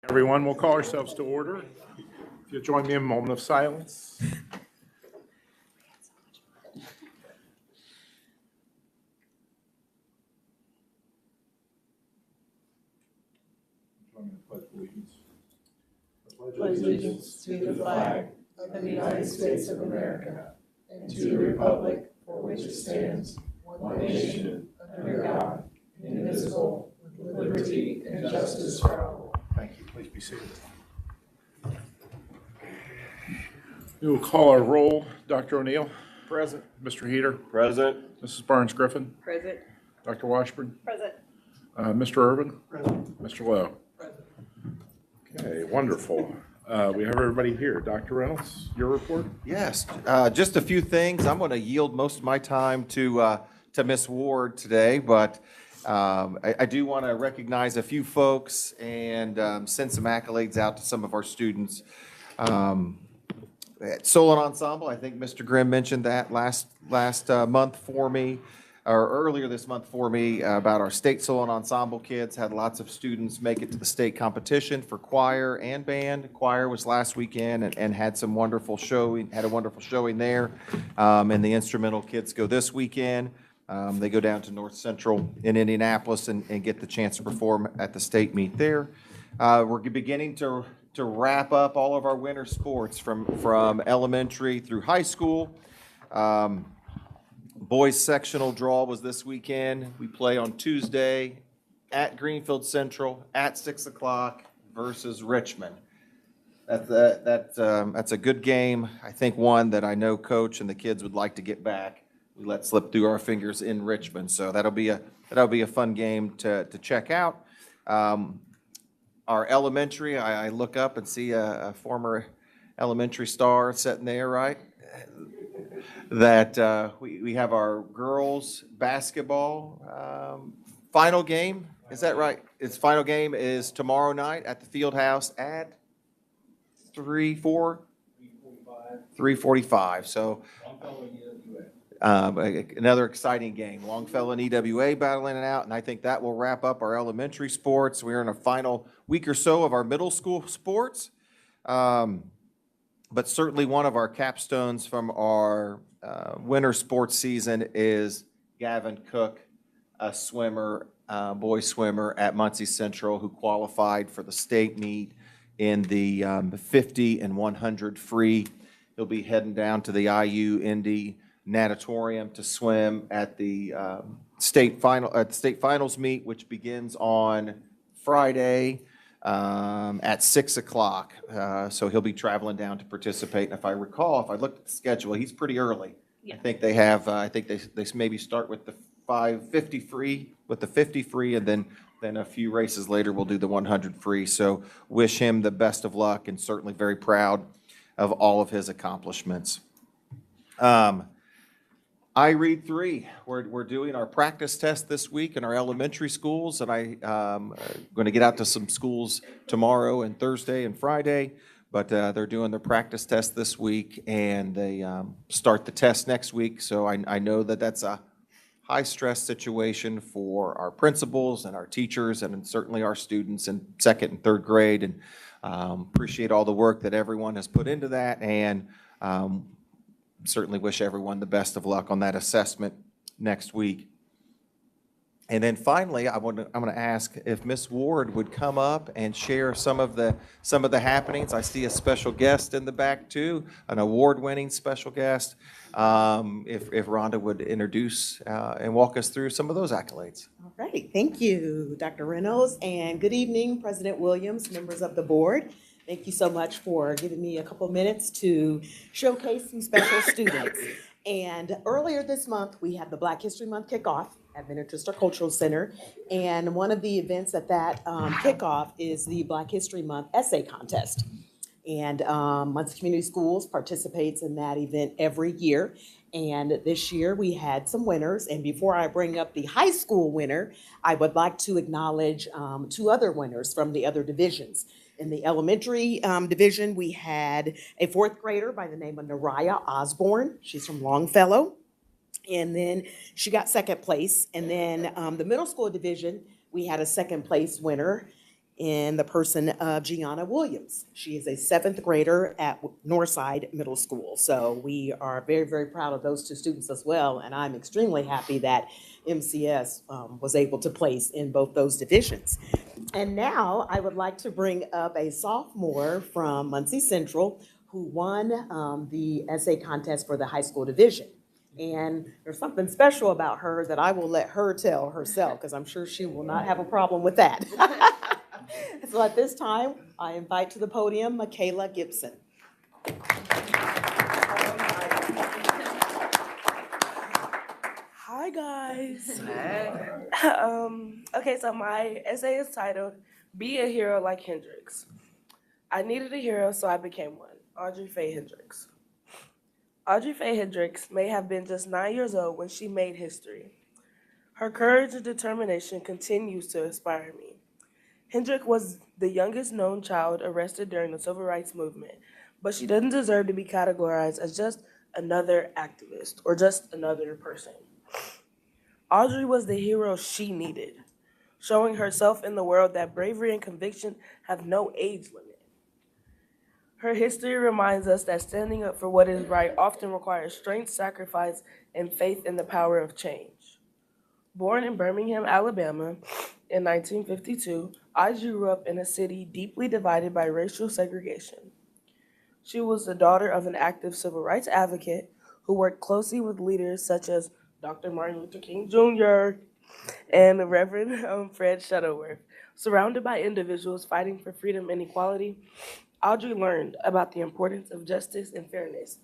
Everyone, we'll call ourselves to order. If you'll join me in a moment of silence. Pledge allegiance to the flag of the United States of America and to the republic for which it stands, one nation, under God, indivisible, with liberty and justice for all. Thank you. Please be seated. We will call our roll. Dr. O'Neill. Present. Mr. Heater. Present. Mrs. Barnes-Griffin. Present. Dr. Washburn. Present. Mr. Irvin. Present. Mr. Lowe. Present. Okay, wonderful. We have everybody here. Dr. Reynolds, your report? Yes, just a few things. I'm going to yield most of my time to Miss Ward today, but I do want to recognize a few folks and send some accolades out to some of our students. Solo Ensemble, I think Mr. Grimm mentioned that last month for me, or earlier this month for me, about our state solo ensemble kids. Had lots of students make it to the state competition for choir and band. Choir was last weekend and had some wonderful showing, had a wonderful showing there. And the instrumental kids go this weekend. They go down to North Central in Indianapolis and get the chance to perform at the state meet there. We're beginning to wrap up all of our winter sports from elementary through high school. Boys sectional draw was this weekend. We play on Tuesday at Greenfield Central at 6 o'clock versus Richmond. That's a good game. I think one that I know Coach and the kids would like to get back. We let slip through our fingers in Richmond, so that'll be a fun game to check out. Our elementary, I look up and see a former elementary star sitting there, right? That we have our girls basketball final game. Is that right? Its final game is tomorrow night at the field house at 3:45. So another exciting game. Longfellow and EWA battling it out, and I think that will wrap up our elementary sports. We're in a final week or so of our middle school sports. But certainly one of our capstones from our winter sports season is Gavin Cook, a swimmer, boy swimmer at Muncie Central, who qualified for the state meet in the 50 and 100 free. He'll be heading down to the IU Indy Natatorium to swim at the state finals meet, which begins on Friday at 6 o'clock. So he'll be traveling down to participate. And if I recall, if I looked at the schedule, he's pretty early. Yeah. I think they have, they maybe start with the 50 free, and then a few races later we'll do the 100 free. So wish him the best of luck and certainly very proud of all of his accomplishments. I read 3. We're doing our practice test this week in our elementary schools, and I'm going to get out to some schools tomorrow and Thursday and Friday, but they're doing their practice test this week, and they start the test next week. So I know that that's a high-stress situation for our principals and our teachers and certainly our students in 2nd and 3rd grade, and appreciate all the work that everyone has put into that, and certainly wish everyone the best of luck on that assessment next week. And then finally, I'm going to ask if Miss Ward would come up and share some of the happenings. I see a special guest in the back too, an award-winning special guest. If Rhonda would introduce and walk us through some of those accolades. All right, thank you, Dr. Reynolds, and good evening, President Williams, members of the board. Thank you so much for giving me a couple minutes to showcase some special students. And earlier this month, we had the Black History Month kickoff at Minnetonka Cultural Center. And one of the events at that kickoff is the Black History Month essay contest. And Muncie Community Schools participates in that event every year. And this year we had some winners. And before I bring up the high school winner, I would like to acknowledge 2 other winners from the other divisions. In the elementary division, we had a 4th grader by the name of Nariah Osborne. She's from Longfellow. And then she got 2nd place. And then the middle school division, we had a 2nd place winner. in the person of Gianna Williams. She is a 7th grader at Northside Middle School. So we are very, very proud of those two students as well. And I'm extremely happy that MCS was able to place in both those divisions. And now I would like to bring up a sophomore from Muncie Central who won the essay contest for the high school division. And there's something special about her that I will let her tell herself, because I'm sure she will not have a problem with that. So at this time, I invite to the podium Michaela Gibson. Hi guys. Okay, so my essay is titled "Be a Hero Like Hendrix." I needed a hero, so I became one. Audrey Faye Hendrix. Audrey Faye Hendrix may have been just 9 years old when she made history. Her courage and determination continues to inspire me. Hendrix was the youngest known child arrested during the Civil Rights Movement, but she doesn't deserve to be categorized as just another activist or just another person. Audrey was the hero she needed, showing herself in the world that bravery and conviction have no age limit. Her history reminds us that standing up for what is right often requires strength, sacrifice, and faith in the power of change. Born in Birmingham, Alabama in 1952, Audrey grew up in a city deeply divided by racial segregation. She was the daughter of an active civil rights advocate who worked closely with leaders such as Dr. Martin Luther King Jr. and Reverend Fred Shuttleworth. Surrounded by individuals fighting for freedom and equality, Audrey learned about the importance of justice and fairness.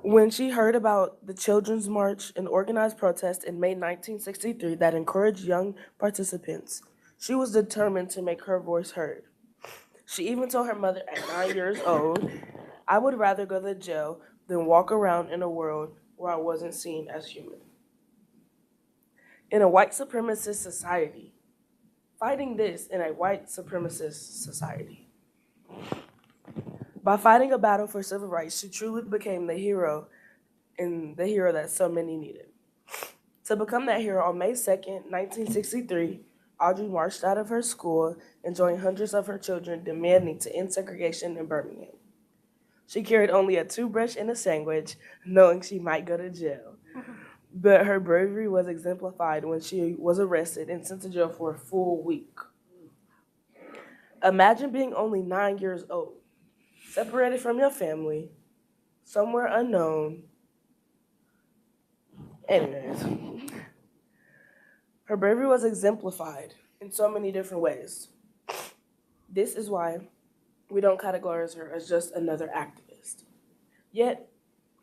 When she heard about the Children's March, an organized protest in May 1963 that encouraged young participants, she was determined to make her voice heard. She even told her mother at 9 years old, "I would rather go to jail than walk around in a world where I wasn't seen as human." In a white supremacist society, fighting this in a white supremacist society. By fighting a battle for civil rights, she truly became the hero, and the hero that so many needed. To become that hero, on May 2nd, 1963, Audrey marched out of her school and joined hundreds of her children demanding to end segregation in Birmingham. She carried only a toothbrush and a sandwich, knowing she might go to jail. But her bravery was exemplified when she was arrested and sent to jail for a full week. Imagine being only 9 years old, separated from your family, somewhere unknown. Anyways, her bravery was exemplified in so many different ways. This is why we don't categorize her as just another activist. Yet,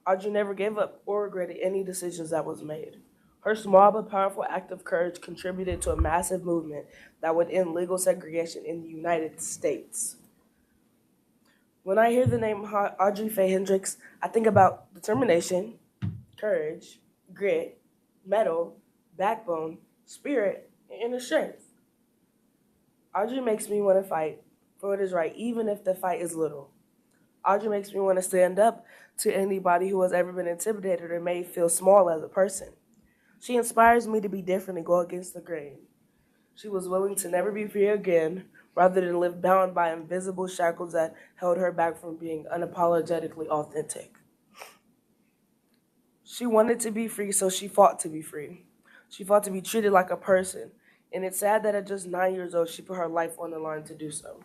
Audrey never gave up or regretted any decisions that was made. Her small but powerful act of courage contributed to a massive movement that would end legal segregation in the United States. When I hear the name Audrey Faye Hendrix, I think about determination, courage, grit, mettle, backbone, spirit, and inner strength. Audrey makes me want to fight for what is right, even if the fight is little. Audrey makes me want to stand up to anybody who has ever been intimidated or made feel small as a person. She inspires me to be different and go against the grain. She was willing to never be free again, rather than live bound by invisible shackles that held her back from being unapologetically authentic. She wanted to be free, so she fought to be free. She fought to be treated like a person, and it's sad that at just 9 years old, she put her life on the line to do so.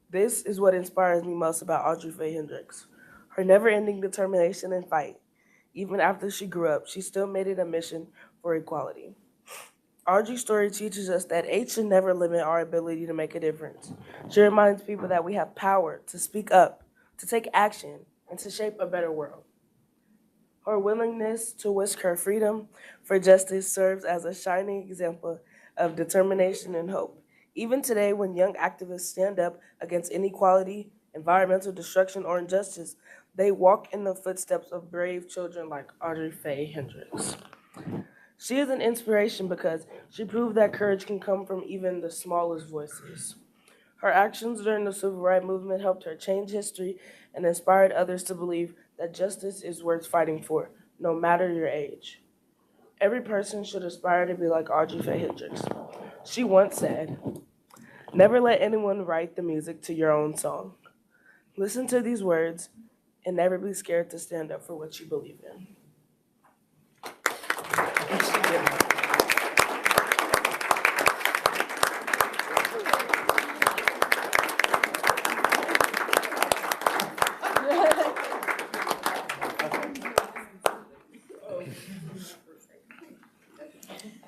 This is what inspires me most about Audrey Faye Hendrix. Her never-ending determination and fight. Even after she grew up, she still made it a mission for equality. Audrey's story teaches us that age should never limit our ability to make a difference. She reminds people that we have power to speak up, to take action, and to shape a better world. Her willingness to risk her freedom for justice serves as a shining example of determination and hope. Even today, when young activists stand up against inequality, environmental destruction, or injustice, they walk in the footsteps of brave children like Audrey Faye Hendrix. She is an inspiration because she proved that courage can come from even the smallest voices. Her actions during the Civil Rights Movement helped her change history and inspired others to believe that justice is worth fighting for, no matter your age. Every person should aspire to be like Audrey Faye Hendrix. She once said, "Never let anyone write the music to your own song. Listen to these words and never be scared to stand up for what you believe in."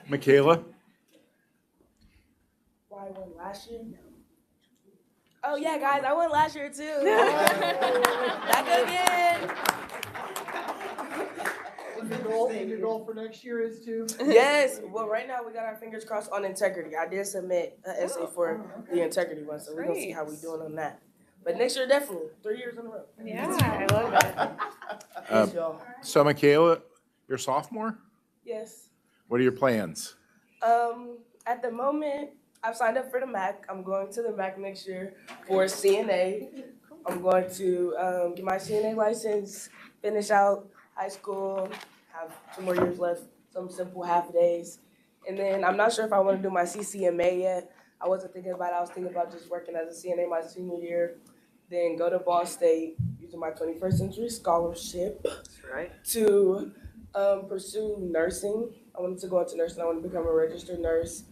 Michaela? Why I won last year? Oh yeah, guys, I won last year too. Back again. Your goal for next year is to? Yes. Well, right now we got our fingers crossed on integrity. I did submit an essay for the integrity one, so we're gonna see how we doing on that. But next year, definitely 3 years in a row. Yeah, I love it. Thanks, y'all. So Michaela, you're a sophomore? Yes. What are your plans? At the moment, I've signed up for the MAC. I'm going to the MAC next year for CNA. I'm going to get my CNA license, finish out high school, have 2 more years left, some simple half days. And then I'm not sure if I want to do my CCMA yet. I wasn't thinking about it. I was thinking about just working as a CNA my senior year, then go to Ball State using my 21st Century Scholarship to pursue nursing. I wanted to go into nursing. I want to become a registered nurse.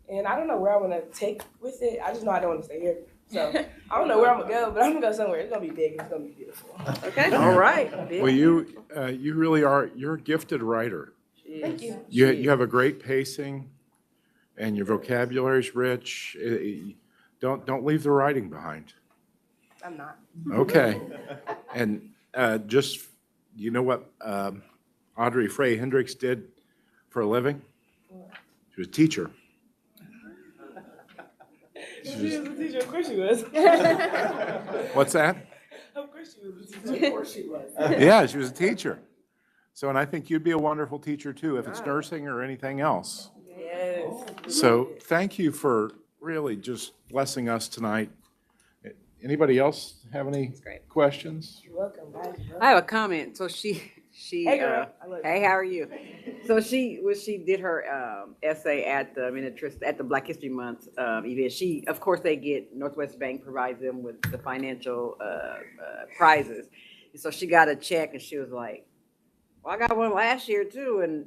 And I don't know where I want to take with it. I just know I don't want to stay here. So I don't know where I'm going to go, but I'm going to go somewhere. It's going to be big. It's going to be beautiful. Okay, all right. Well, you really are, you're a gifted writer. Thank you. You have a great pacing and your vocabulary's rich. Don't leave the writing behind. I'm not. Okay. And just, you know what Audrey Frey Hendricks did for a living? She was a teacher. She was a teacher. Of course she was. What's that? Of course she was a teacher. Of course she was. Yeah, she was a teacher. So, and I think you'd be a wonderful teacher too, if it's nursing or anything else. Yes. So thank you for really just blessing us tonight. Anybody else have any great. questions? You're welcome, guys. I have a comment. So she, Hey, girl. I love you. hey, how are you? So she did her essay at the Black History Month event. She, of course, they get Northwest Bank provides them with the financial prizes. So she got a check and she was like, "Well, I got one last year too, and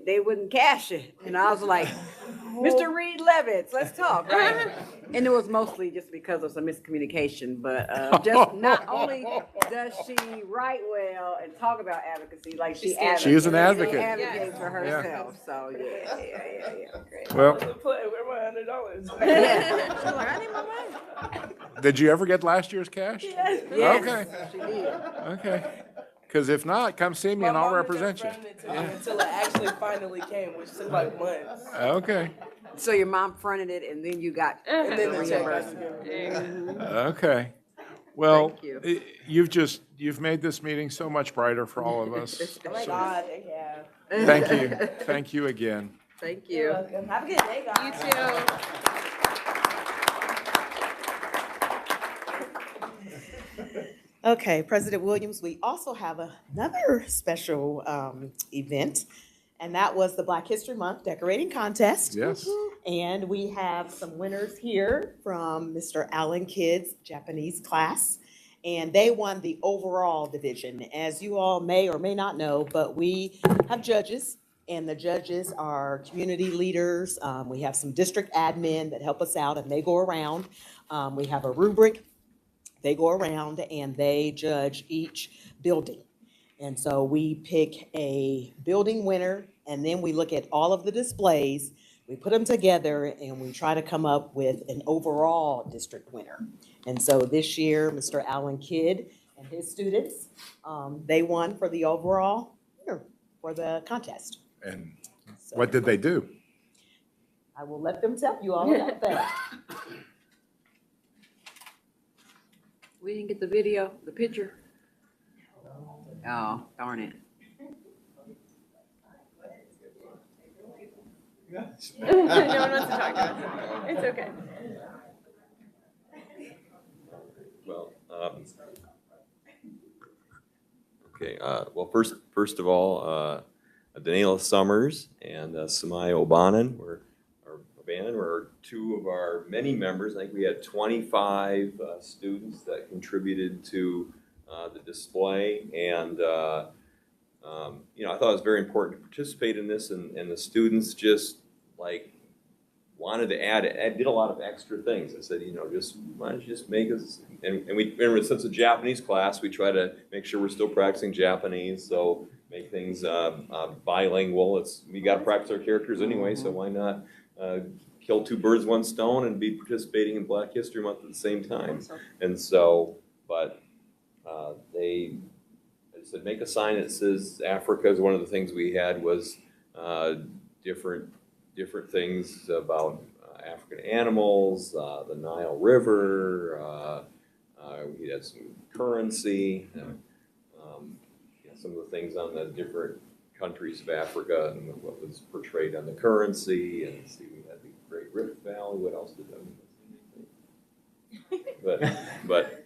they wouldn't cash it." And I was like, "Mr. Reed Levitz, let's talk, right?" And it was mostly just because of some miscommunication, but just not only does she write well and talk about advocacy, like she She is an advocate. advocates for herself. So yeah, great. Well, Where my $100? Yeah. She's like, "I need my money." did you ever get last year's cash? Yes. Yes, Okay. she did. Okay. Because if not, come see me and I'll represent you. Until it actually finally came, which took like months. Okay. So your mom fronted it, and then you got And then the check got reimbursement. Okay. Well, Thank you. you've made this meeting so much brighter for all of us. Oh my So God, they have. thank you. Thank you again. Thank You're you. welcome. Have a good day, guys. You too. Okay, President Williams, we also have another special event, and that was the Black History Month Decorating Contest. Yes. And we have some winners here from Mr. Allen Kidd's Japanese class, and they won the overall division. As you all may or may not know, but we have judges, and the judges are community leaders. We have some district admin that help us out, and they go around. We have a rubric. They go around and they judge each building. And so we pick a building winner, and then we look at all of the displays, we put them together, and we try to come up with an overall district winner. And so this year, Mr. Allen Kidd and his students, they won for the overall winner for the contest. And So what did they do? I will let them tell you all about that. We didn't get the video, the picture. Oh, darn it. No one wants to talk to us. It's okay. Well, okay, well, first of all, Daniela Summers and Samaya O'Bannon were our are two of our many members. I think we had 25 students that contributed to the display, and I thought it was very important to participate in this, and the students just like wanted to add, did a lot of extra things. I said, just why don't you just make us, and we remember since a Japanese class, we try to make sure we're still practicing Japanese, so make things bilingual. We got to practice our characters anyway, so why not kill two birds, one stone, and be participating in Black History Month at the same time. And so, but they said, make a sign that says Africa. Is one of the things we had was different things about African animals, the Nile River. We had some currency, some of the things on the different countries of Africa and what was portrayed on the currency. And see, we had the Great Rift Valley. What else did that? But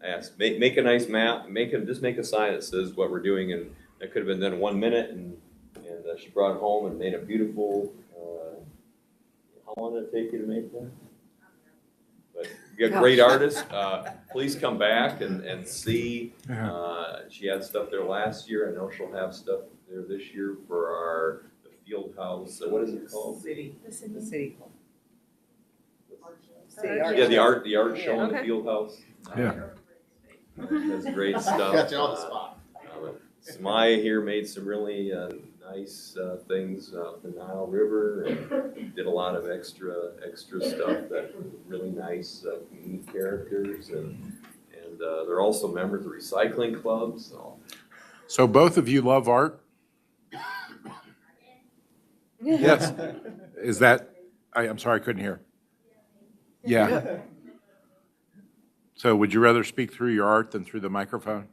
I asked, make a nice map. Just make a sign that says what we're doing, and that could have been done 1 minute. And she brought it home and made a beautiful. How long did it take you to make that? But you got great artists. Please come back and see. She had stuff there last year. I know she'll have stuff there this year for the field house. What is it called? The city. Yeah, the art show in the Okay. field house. Yeah. That's great stuff. Got you on the spot. Samaya here made some really nice things up the Nile River, and did a lot of extra stuff that was really nice, unique characters, and they're also members of recycling clubs. So both of you love art? Yes. Is that, I'm sorry, I couldn't hear. Yeah. So would you rather speak through your art than through the microphone?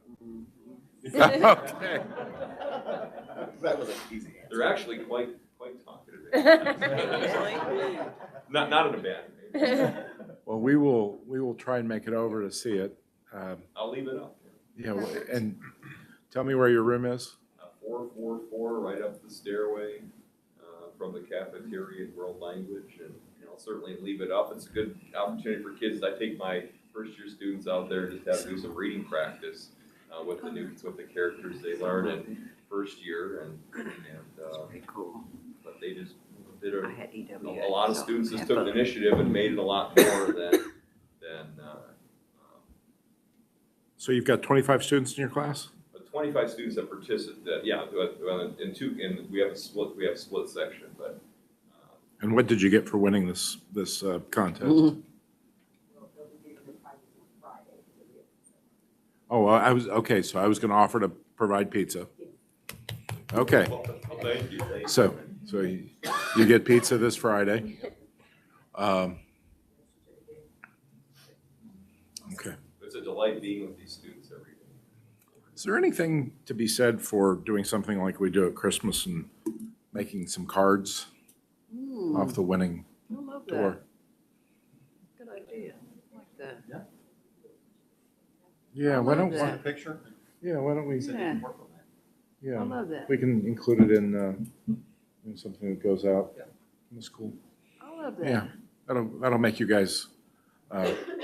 Okay. That was an easy answer. They're actually quite talkative. Not in a bad way. Well, we will try and make it over to see it. I'll leave it up. And tell me where your room is. 444 right up the stairway from the cafeteria in world language, and I'll certainly leave it up. It's a good opportunity for kids. I take my first-year students out there just to have to do some reading practice with the characters they learn in first year, and Pretty cool. but they just did I had EW. a lot of students just took the initiative and made it a lot more than. So you've got 25 students in your class? 25 students that participated. We have a split section, but. And what did you get for winning this contest? Oh, well, okay, so I was going to offer to provide pizza. Okay. Well, thank you. So you get pizza this Friday. Okay. It's a delight being with these students every day. Is there anything to be said for doing something like we do at Christmas and making some cards off the winning I love door? that. Good idea. I like that. Yeah, why don't, love that. Picture? yeah, why don't we, Yeah, I yeah, love that. we can include it in something that goes out in the school. I love that. Yeah, that'll make you guys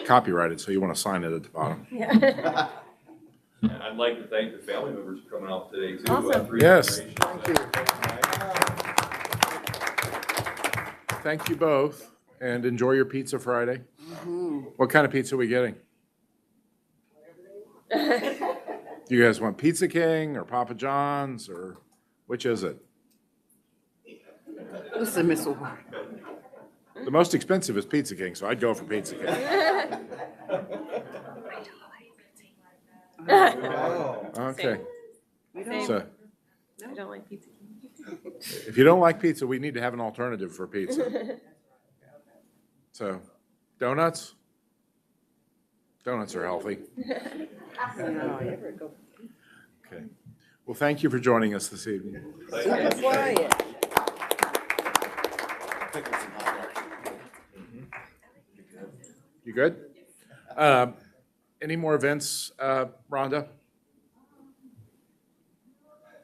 copyrighted, so you want to sign it at the bottom. Yeah. And I'd like to thank the family members for coming out today too. Awesome. For Yes. information. Thank you both, and enjoy your pizza Friday. What kind of pizza are we getting? Do you guys want Pizza King or Papa John's, or which is it? Listen, Miss Ward. The most expensive is Pizza King, so I'd go for Pizza King. Okay, We Same. so I don't like pizza. if you don't like pizza, we need to have an alternative for pizza. So, donuts? Donuts are healthy. No, you ever go. Okay. Well, thank you for joining us this evening. Super quiet. You good? Any more events, Rhonda?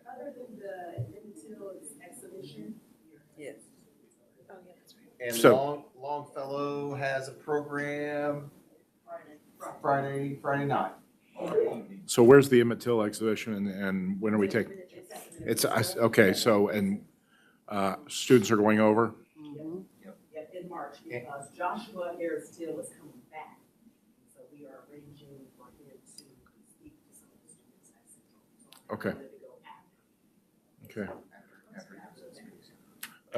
Other than the Intil's exhibition. Yes. Oh, yeah, that's right. And So- Hello has a program Friday night. So where's the Emmett Till exhibition and when are we taking? It's, okay, so, and students are going over? Yep, in March, because Joshua Harris Till is coming back. So we are arranging for him to speak to some of the students at Central. Okay. So I wanted to go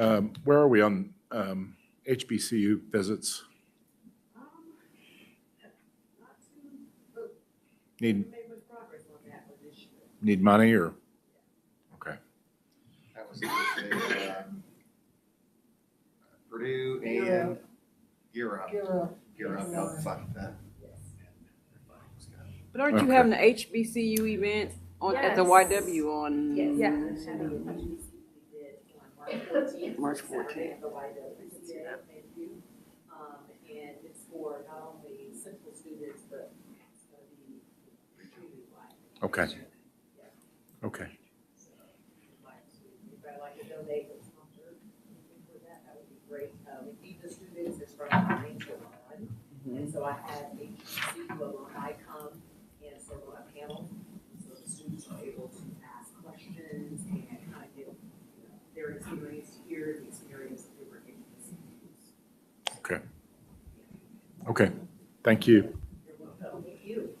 after. Okay. Where are we on HBCU visits? Not too, Need, made much progress on that one this year. need money or? Okay. That was Purdue Gear and Gear Up. Gear Up helped fund that. But aren't you Okay. having the HBCU event on, at the Yes. YW on? Yeah. March 14th. And it's for not only Central students, but it's gonna be community-wide. Okay. Okay. If I'd like to donate or sponsor anything for that, that would be great. We feed the students, it's from 9 to 1. And so I had HBCU alumni come and serve on a panel. So the students are able to ask questions and kind of get, their experience here, the experience of different HBCUs. Okay. Okay. Thank you. You're welcome. Thank you.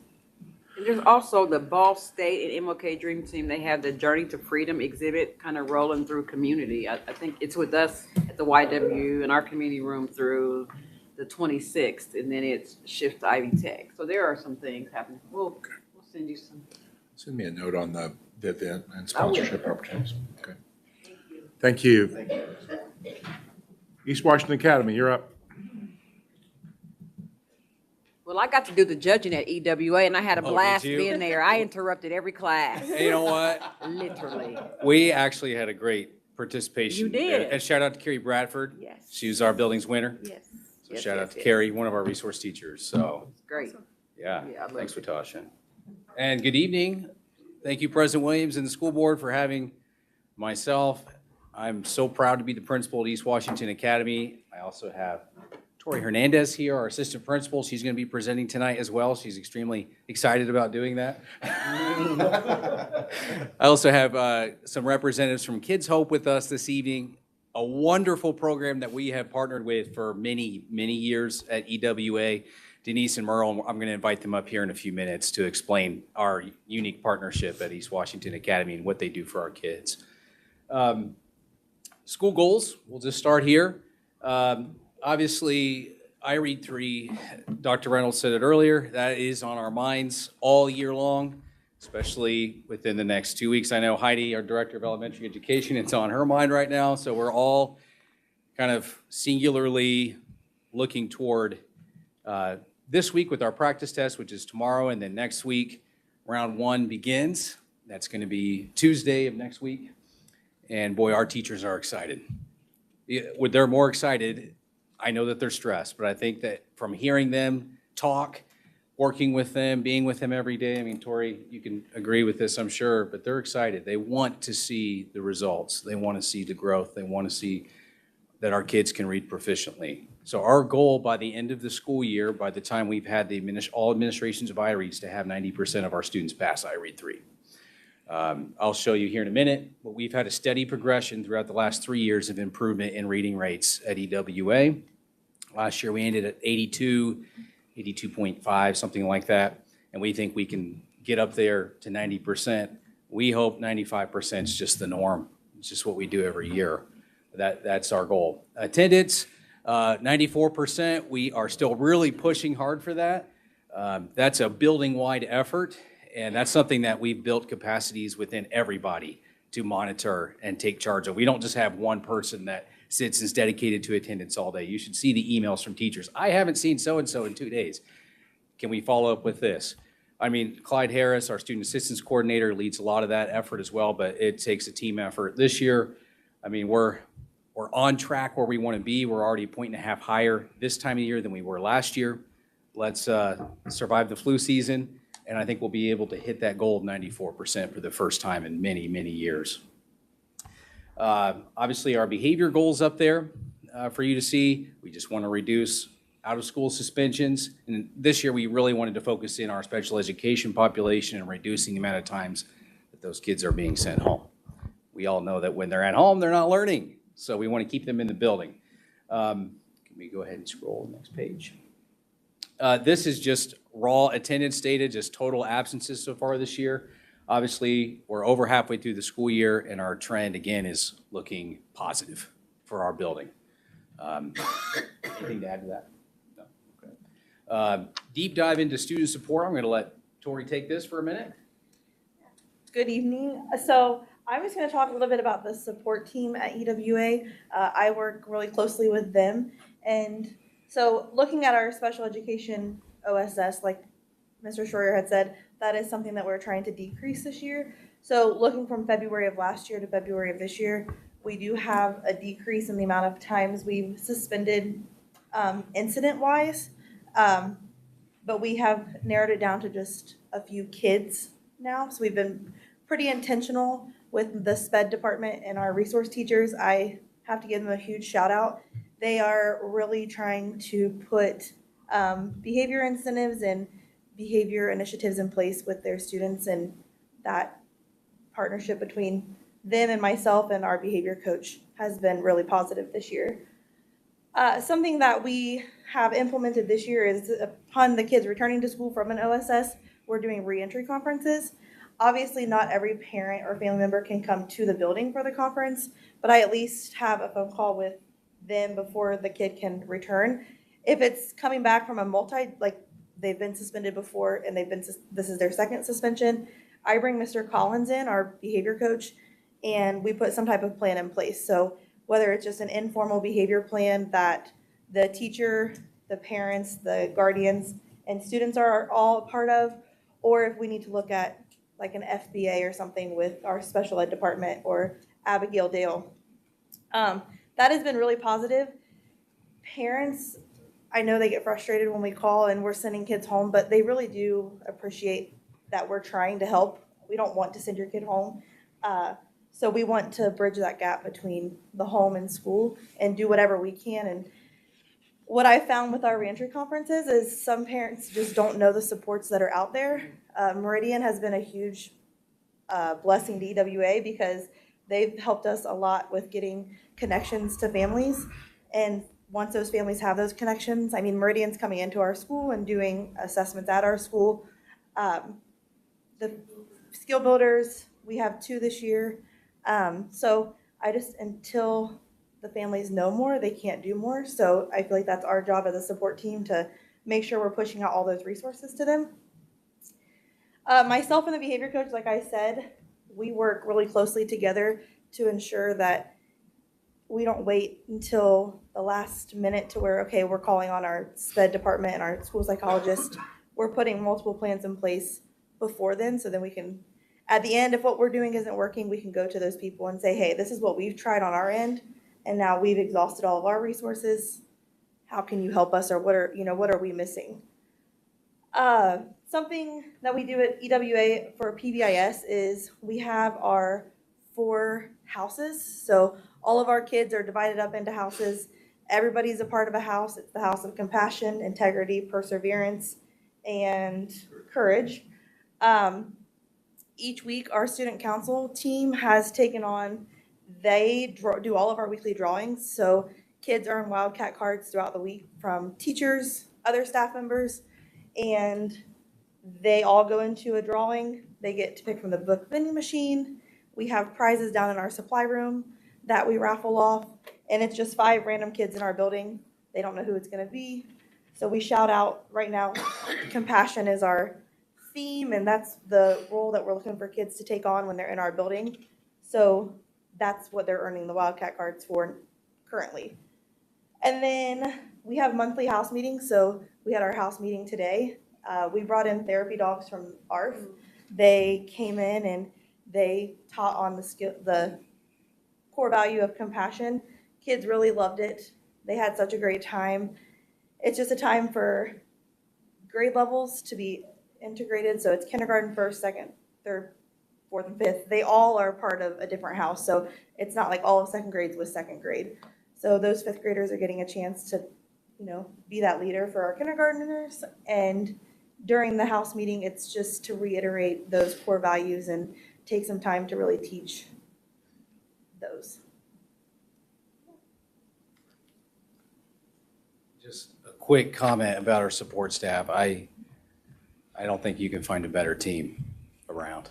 And there's also the Ball State and MLK Dream Team. They have the Journey to Freedom exhibit kind of rolling through community. I think it's with us at the YW in our community room through the 26th, and then it shifts to Ivy Tech. So there are some things happening. We'll send you some. Send me a note on the event and sponsorship opportunities. Okay. Thank you. East Washington Academy, you're up. Well, I got to do the judging at EWA, and I had a Oh, did blast you? being there. I interrupted every class, And you know what? literally. We actually had a great participation. You did. And shout out to Carrie Bradford. Yes. She was our building's winner. Yes. So Yes, shout yes, out to yes. Carrie, one of our resource teachers. So, Great. yeah, Yeah, I loved thanks, it. Latasha. And good evening. Thank you, President Williams and the school board for having myself. I'm so proud to be the principal at East Washington Academy. I also have Tori Hernandez here, our assistant principal. She's going to be presenting tonight as well. She's extremely excited about doing that. I also have some representatives from Kids Hope with us this evening, a wonderful program that we have partnered with for many, many years at EWA. Denise and Merle, I'm going to invite them up here in a few minutes to explain our unique partnership at East Washington Academy and what they do for our kids. School goals, we'll just start here. Obviously, I Read 3, Dr. Reynolds said it earlier, that is on our minds all year long, especially within the next 2 weeks. I know Heidi, our Director of Elementary Education, it's on her mind right now, so we're all kind of singularly looking toward this week with our practice test, which is tomorrow, and then next week, round 1 begins. That's going to be Tuesday of next week. And boy, our teachers are excited. They're more excited. I know that they're stressed, but I think that from hearing them talk, working with them, being with them every day, I mean, Tori, you can agree with this, I'm sure, but they're excited. They want to see the results. They want to see the growth. They want to see that our kids can read proficiently. So our goal by the end of the school year, by the time we've had all administrations of iReads, to have 90% of our students pass iRead 3. I'll show you here in a minute, but we've had a steady progression throughout the last 3 years of improvement in reading rates at EWA. Last year, we ended at 82, 82.5, something like that, and we think we can get up there to 90%. We hope 95% is just the norm. It's just what we do every year. That's our goal. Attendance, 94%. We are still really pushing hard for that. That's a building-wide effort, and that's something that we've built capacities within everybody to monitor and take charge of. We don't just have one person that sits and is dedicated to attendance all day. You should see the emails from teachers. I haven't seen so-and-so in 2 days. Can we follow up with this? I mean, Clyde Harris, our student assistance coordinator, leads a lot of that effort as well, but it takes a team effort. This year, I mean, we're on track where we want to be. We're already 1.5 points higher this time of year than we were last year. Let's survive the flu season, and I think we'll be able to hit that goal of 94% for the first time in many, many years. Obviously, our behavior goals up there. for you to see. We just want to reduce out-of-school suspensions. And this year, we really wanted to focus in our special education population and reducing the amount of times that those kids are being sent home. We all know that when they're at home, they're not learning. So we want to keep them in the building. Can we go ahead and scroll the next page? This is just raw attendance data, just total absences so far this year. Obviously, we're over halfway through the school year, and our trend, again, is looking positive for our building. Anything to add to that? No? Okay. Deep dive into student support. I'm going to let Tori take this for a minute. Good evening. So I'm just going to talk a little bit about the support team at EWA. I work really closely with them. And so looking at our special education OSS, like Mr. Schroyer had said, that is something that we're trying to decrease this year. So looking from February of last year to February of this year, we do have a decrease in the amount of times we've suspended incident-wise. But we have narrowed it down to just a few kids now. So we've been pretty intentional with the SPED department and our resource teachers. I have to give them a huge shout out. They are really trying to put behavior incentives and behavior initiatives in place with their students, and that partnership between them and myself and our behavior coach has been really positive this year. Something that we have implemented this year is upon the kids returning to school from an OSS, we're doing reentry conferences. Obviously, not every parent or family member can come to the building for the conference, but I at least have a phone call with them before the kid can return. If it's coming back from like they've been suspended before and this is their second suspension, I bring Mr. Collins in, our behavior coach, and we put some type of plan in place. So whether it's just an informal behavior plan that the teacher, the parents, the guardians, and students are all a part of, or if we need to look at like an FBA or something with our special ed department or Abigail Dale. That has been really positive. Parents, I know they get frustrated when we call and we're sending kids home, but they really do appreciate that we're trying to help. We don't want to send your kid home. So we want to bridge that gap between the home and school and do whatever we can. And what I found with our reentry conferences is some parents just don't know the supports that are out there. Meridian has been a huge blessing to EWA because they've helped us a lot with getting connections to families. And once those families have those connections, I mean, Meridian's coming into our school and doing assessments at our school. The skill builders, we have 2 this year. So until the families know more, they can't do more. So I feel like that's our job as a support team to make sure we're pushing out all those resources to them. Myself and the behavior coach, like I said, we work really closely together to ensure that we don't wait until the last minute to where, okay, we're calling on our SPED department and our school psychologist. We're putting multiple plans in place before then, so then we can, at the end, if what we're doing isn't working, we can go to those people and say, hey, this is what we've tried on our end, and now we've exhausted all of our resources. How can you help us, or what are we missing? Something that we do at EWA for PBIS is we have our 4 houses. So all of our kids are divided up into houses. Everybody's a part of a house. It's the house of compassion, integrity, perseverance, and courage. Each week, our student council team has taken on, they do all of our weekly drawings. So kids earn Wildcat cards throughout the week from teachers, other staff members, and they all go into a drawing. They get to pick from the book vending machine. We have prizes down in our supply room that we raffle off, and it's just 5 random kids in our building. They don't know who it's going to be. So we shout out right now, compassion is our theme, and that's the role that we're looking for kids to take on when they're in our building. So that's what they're earning the Wildcat cards for currently. And then we have monthly house meetings. So we had our house meeting today. We brought in therapy dogs from ARF. They came in and they taught on the core value of compassion. Kids really loved it. They had such a great time. It's just a time for grade levels to be integrated. So it's kindergarten, 1st, 2nd, 3rd, 4th, and 5th. They all are part of a different house. So it's not like all of 2nd grades with 2nd grade. So those fifth graders are getting a chance to, be that leader for our kindergartners. And during the house meeting, it's just to reiterate those core values and take some time to really teach those. Just a quick comment about our support staff. I don't think you can find a better team around.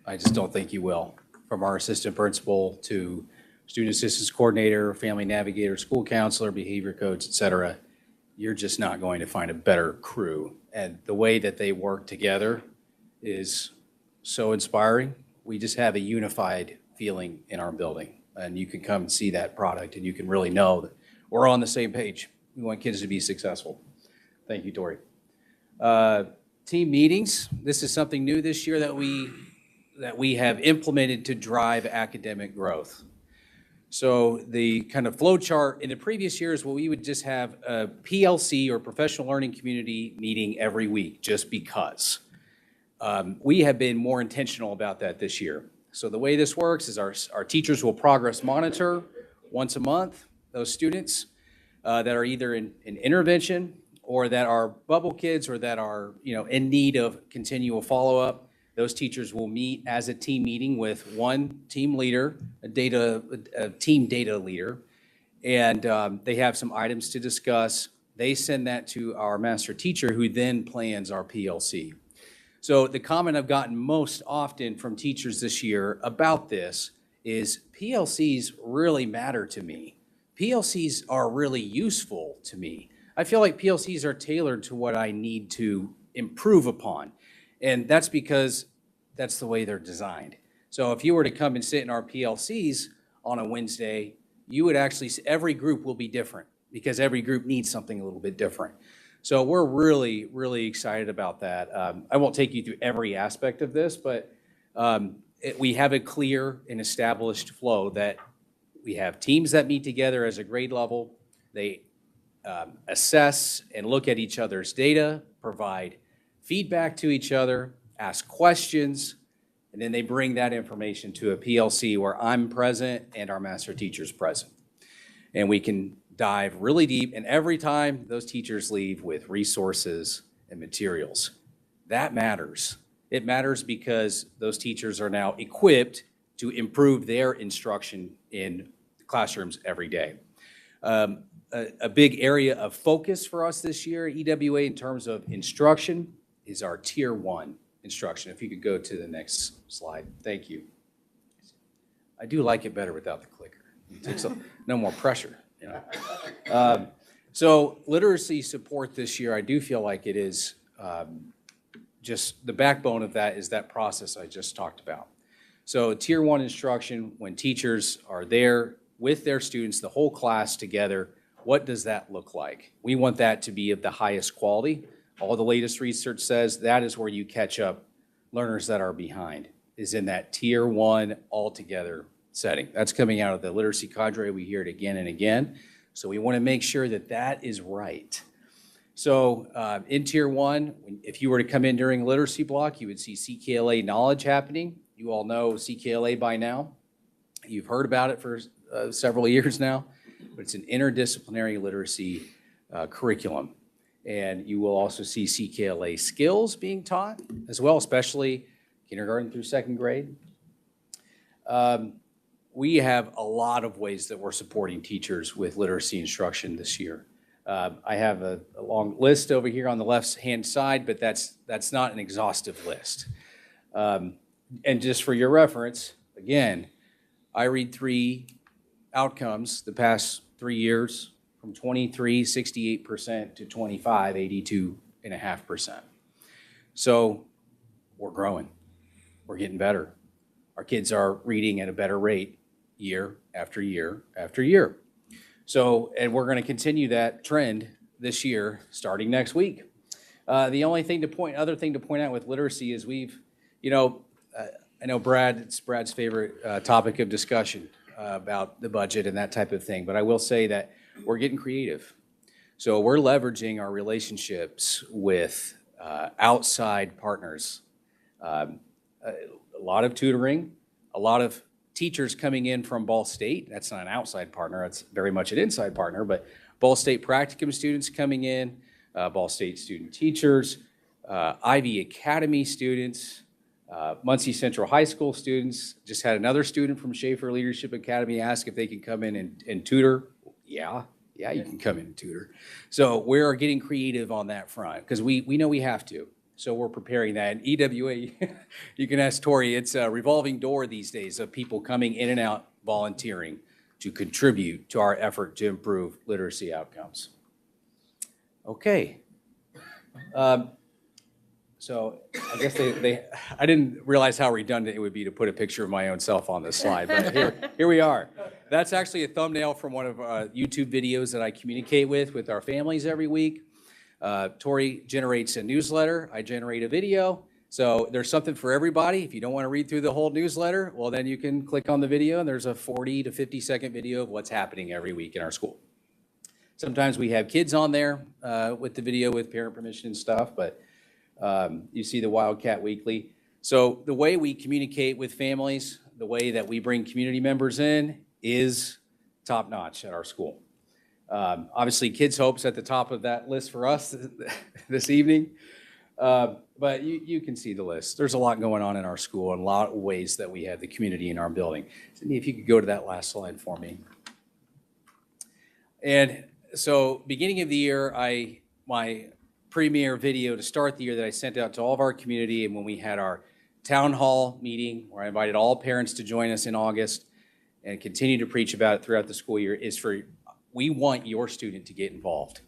I just don't think you will. From our assistant principal to student assistance coordinator, family navigator, school counselor, behavior coach, et cetera, you're just not going to find a better crew. And the way that they work together is so inspiring. We just have a unified feeling in our building. And you can come and see that product and you can really know that we're on the same page. We want kids to be successful. Thank you, Tori. Team meetings. This is something new this year that we have implemented to drive academic growth. So the kind of flow chart in the previous years, well, we would just have a PLC or professional learning community meeting every week just because. We have been more intentional about that this year. So the way this works is our teachers will progress monitor once a month those students that are either in intervention or that are bubble kids or that are in need of continual follow-up. Those teachers will meet as a team meeting with one team leader, a team data leader, and they have some items to discuss. They send that to our master teacher who then plans our PLC. So the comment I've gotten most often from teachers this year about this is PLCs really matter to me. PLCs are really useful to me. I feel like PLCs are tailored to what I need to improve upon. And that's because that's the way they're designed. So if you were to come and sit in our PLCs on a Wednesday, you would actually, every group will be different because every group needs something a little bit different. So we're really, really excited about that. I won't take you through every aspect of this, but we have a clear and established flow that we have teams that meet together as a grade level. They assess and look at each other's data, provide feedback to each other, ask questions, and then they bring that information to a PLC where I'm present and our master teacher's present. And we can dive really deep, and every time those teachers leave with resources and materials. That matters. It matters because those teachers are now equipped to improve their instruction in classrooms every day. A big area of focus for us this year at EWA in terms of instruction is our Tier 1 instruction. If you could go to the next slide. Thank you. I do like it better without the clicker. It takes no more pressure. So literacy support this year, I do feel like it is just the backbone of that is that process I just talked about. So Tier 1 instruction, when teachers are there with their students, the whole class together, what does that look like? We want that to be of the highest quality. All the latest research says that is where you catch up learners that are behind, is in that Tier 1 all-together setting. That's coming out of the literacy cadre. We hear it again and again. So we want to make sure that that is right. So in Tier 1, if you were to come in during literacy block, you would see CKLA knowledge happening. You all know CKLA by now. You've heard about it for several years now, but it's an interdisciplinary literacy curriculum. And you will also see CKLA skills being taught as well, especially kindergarten through second grade. We have a lot of ways that we're supporting teachers with literacy instruction this year. I have a long list over here on the left-hand side, but that's not an exhaustive list. And just for your reference, again, I read 3 outcomes the past 3 years, from 23, 68% to 25, 82.5%. So we're growing. We're getting better. Our kids are reading at a better rate year after year after year. So, and we're going to continue that trend this year, starting next week. The only thing other thing to point out with literacy is we've, I know it's Brad's favorite topic of discussion about the budget and that type of thing, but I will say that we're getting creative. So we're leveraging our relationships with outside partners. A lot of tutoring, a lot of teachers coming in from Ball State. That's not an outside partner, that's very much an inside partner, but Ball State practicum students coming in, Ball State student teachers, Ivy Academy students, Muncie Central High School students. Just had another student from Schaefer Leadership Academy ask if they could come in and tutor. Yeah, you can come in and tutor. So we're getting creative on that front because we know we have to. So we're preparing that. And EWA, you can ask Tori, it's a revolving door these days of people coming in and out volunteering to contribute to our effort to improve literacy outcomes. Okay. So I guess I didn't realize how redundant it would be to put a picture of my own self on this slide, but here we are. That's actually a thumbnail from one of YouTube videos that I communicate with our families every week. Tori generates a newsletter, I generate a video. So there's something for everybody. If you don't want to read through the whole newsletter, well, then you can click on the video and there's a 40 to 50 second video of what's happening every week in our school. Sometimes we have kids on there with the video with parent permission and stuff, but you see the Wildcat Weekly. So the way we communicate with families, the way that we bring community members in is top notch at our school. Obviously, Kids Hope's at the top of that list for us this evening. But you can see the list. There's a lot going on in our school and a lot of ways that we have the community in our building. Cindy, if you could go to that last slide for me. And so beginning of the year, my premiere video to start the year that I sent out to all of our community, and when we had our town hall meeting where I invited all parents to join us in August and continue to preach about it throughout the school year, is we want your student to get involved.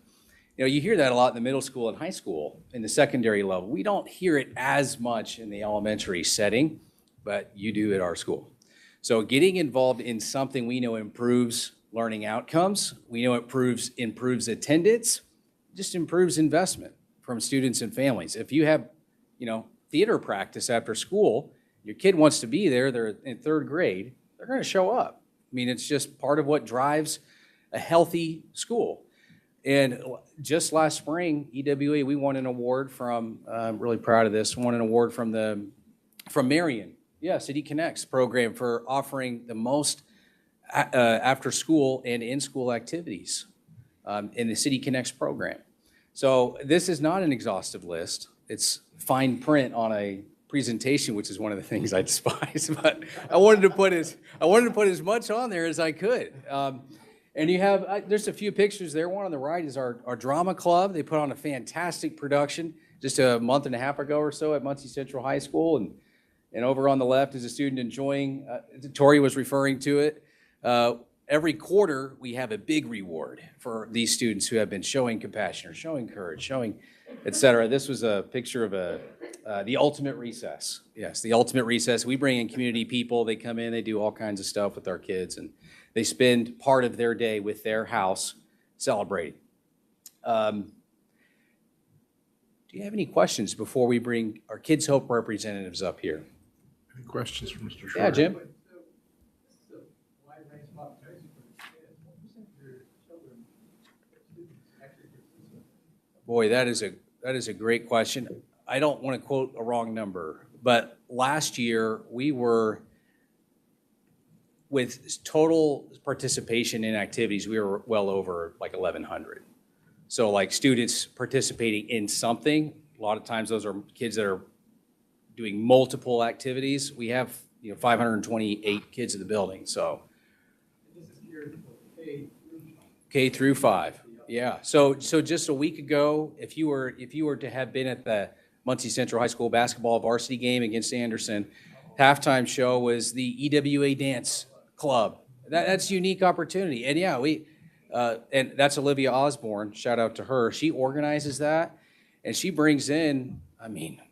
You know, you hear that a lot in the middle school and high school. In the secondary level, we don't hear it as much in the elementary setting, but you do at our school. So getting involved in something we know improves learning outcomes, we know improves attendance, just improves investment from students and families. If you have, theater practice after school, your kid wants to be there, they're in third grade, they're gonna show up. I mean, it's just part of what drives a healthy school. And just last spring, EWA, we won an award from, I'm really proud of this, won an award from Marion, City Connects program for offering the most after school and in-school activities in the City Connects program. So this is not an exhaustive list. It's fine print on a presentation, which is one of the things I despise, but I wanted to put as much on there as I could. And you have, there's a few pictures there. One on the right is our drama club. They put on a fantastic production just a month and a half ago or so at Muncie Central High School. And over on the left is a student enjoying, Tori was referring to it. Every quarter, we have a big reward for these students who have been showing compassion or showing courage, showing, et cetera. This was a picture of the ultimate recess. Yes, the ultimate recess. We bring in community people. They come in, they do all kinds of stuff with our kids, and they spend part of their day with their house celebrating. Do you have any questions before we bring our Kids Hope representatives up here? Any questions for Mr. Short? Yeah, Jim? Boy, that is a great question. I don't want to quote a wrong number, but last year we were, with total participation in activities, we were well over like 1,100. So like students participating in something, a lot of times those are kids that are doing multiple activities. We have 528 kids in the building, so. K through 5. Yeah, so just a week ago, if you were to have been at the Muncie Central High School basketball varsity game against Anderson, halftime show was the EWA Dance Club. That's a unique opportunity, and yeah, and that's Olivia Osborne. Shout out to her. She organizes that, and she brings in. I mean,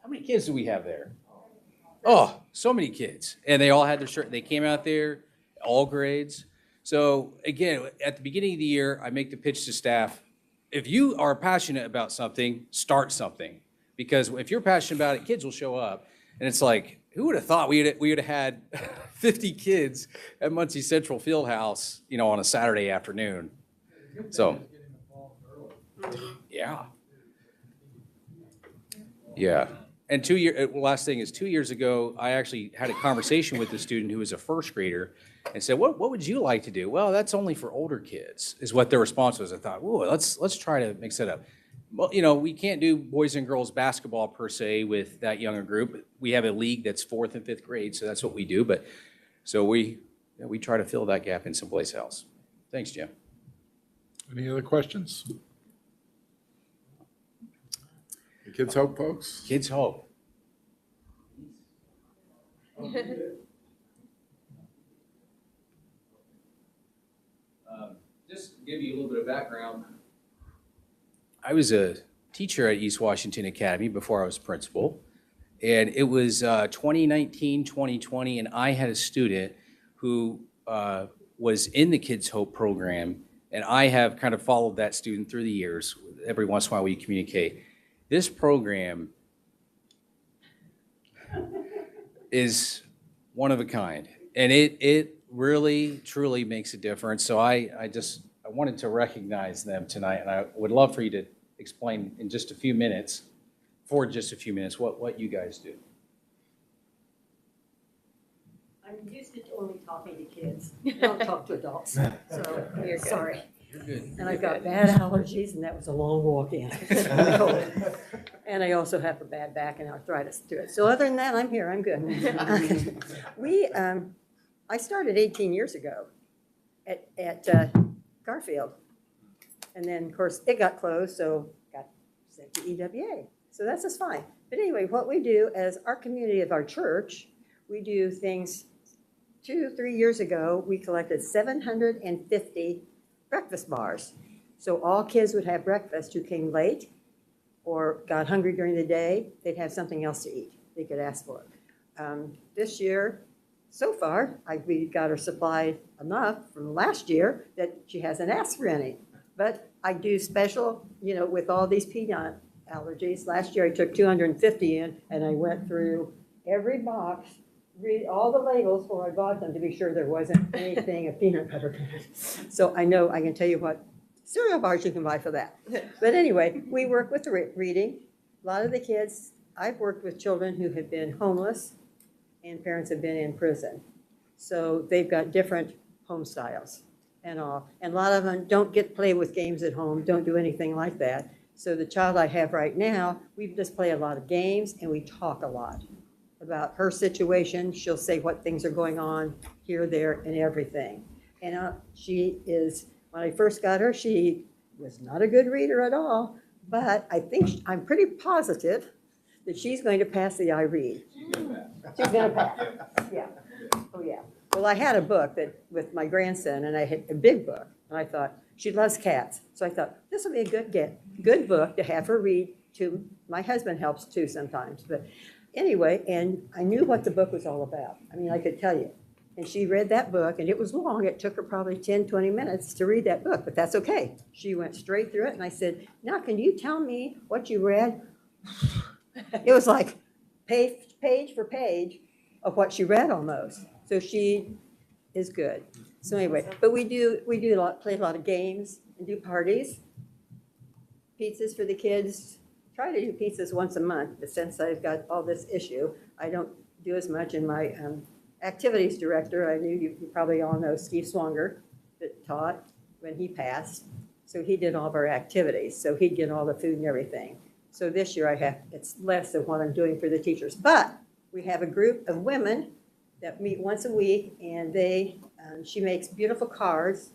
how many kids do we have there? Oh, so many kids, and they all had their shirt. They came out there, all grades. So again, at the beginning of the year, I make the pitch to staff. If you are passionate about something, start something. Because if you're passionate about it, kids will show up. And it's like, who would have thought we would have had 50 kids at Muncie Central Fieldhouse, on a Saturday afternoon. So, yeah. And last thing is 2 years ago, I actually had a conversation with a student who was a first grader and said, what would you like to do? Well, that's only for older kids, is what their response was. I thought, whoa, let's try to mix it up. Well, we can't do boys and girls basketball per se with that younger group. We have a league that's 4th and 5th grade, so that's what we do. But so we try to fill that gap in someplace else. Thanks, Jim. Any other questions? The Kids Hope, folks? Kids Hope. Just to give you a little bit of background. I was a teacher at East Washington Academy before I was principal. And it was 2019, 2020, and I had a student who was in the Kids Hope program, and I have kind of followed that student through the years. Every once in a while we communicate. This program is one of a kind, and it really, truly makes a difference. So I wanted to recognize them tonight, and I would love for you to explain in just a few minutes, what you guys do. I'm used to only talking to kids. I don't talk to adults, so sorry. You're good. And I've got bad allergies, and that was a long walk in. And I also have a bad back and arthritis to it. So other than that, I'm here, I'm good. I started 18 years ago at Garfield. And then, of course, it got closed, so got sent to EWA. So that's just fine. But anyway, what we do as our community of our church, we do things. 2-3 years ago, we collected 750 breakfast bars. So all kids would have breakfast who came late or got hungry during the day. They'd have something else to eat. They could ask for it. This year, so far, we got her supply enough from last year that she hasn't asked for any. But I do special, with all these peanut allergies. Last year, I took 250 in, and I went through every box, read all the labels before I bought them to be sure there wasn't anything of peanut butter in it. So I know I can tell you what cereal bars you can buy for that. But anyway, we work with reading. A lot of the kids, I've worked with children who have been homeless and parents have been in prison. So they've got different home styles and all. And a lot of them don't get to play with games at home, don't do anything like that. So the child I have right now, we just play a lot of games and we talk a lot about her situation. She'll say what things are going on here, there, and everything. And she is, when I first got her, she was not a good reader at all, but I'm pretty positive that she's going to pass the iRead. She's going to pass. Yeah. Oh, yeah. Well, I had a book with my grandson, and I had a big book, and I thought, she loves cats. So I thought, this will be a good book to have her read to. My husband helps too sometimes, but anyway, and I knew what the book was all about. I mean, I could tell you. And she read that book, and it was long. It took her probably 10, 20 minutes to read that book, but that's okay. She went straight through it, and I said, now, can you tell me what you read? It was like page for page of what she read almost. So she is good. So anyway, but we do play a lot of games and do parties, pizzas for the kids. Try to do pizzas once a month, but since I've got all this issue, I don't do as much. In my activities director, I knew you probably all know Steve Swanger that taught when he passed. So he did all of our activities. So he'd get all the food and everything. So this year it's less than what I'm doing for the teachers. But we have a group of women that meet once a week, and she makes beautiful cards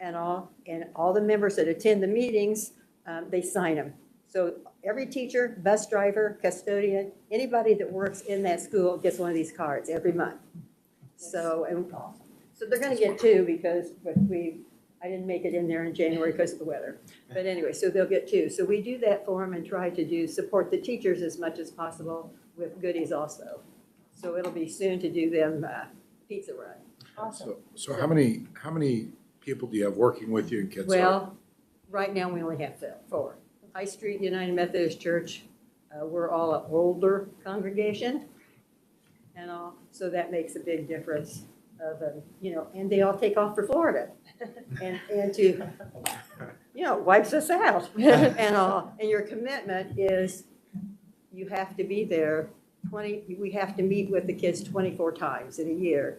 and all the members that attend the meetings, they sign them. So every teacher, bus driver, custodian, anybody that works in that school gets one of these cards every month. So they're going to get two because I didn't make it in there in January because of the weather. But anyway, so they'll get two. So we do that for them and try to support the teachers as much as possible with goodies also. So it'll be soon to do them pizza run. Awesome. So how many people do you have working with you in Kids Hope? Well, right now we only have 4. High Street United Methodist Church, we're all an older congregation and all, so that makes a big difference of, and they all take off for Florida and to, wipes us out and all. And your commitment is you have to be there we have to meet with the kids 24 times in a year,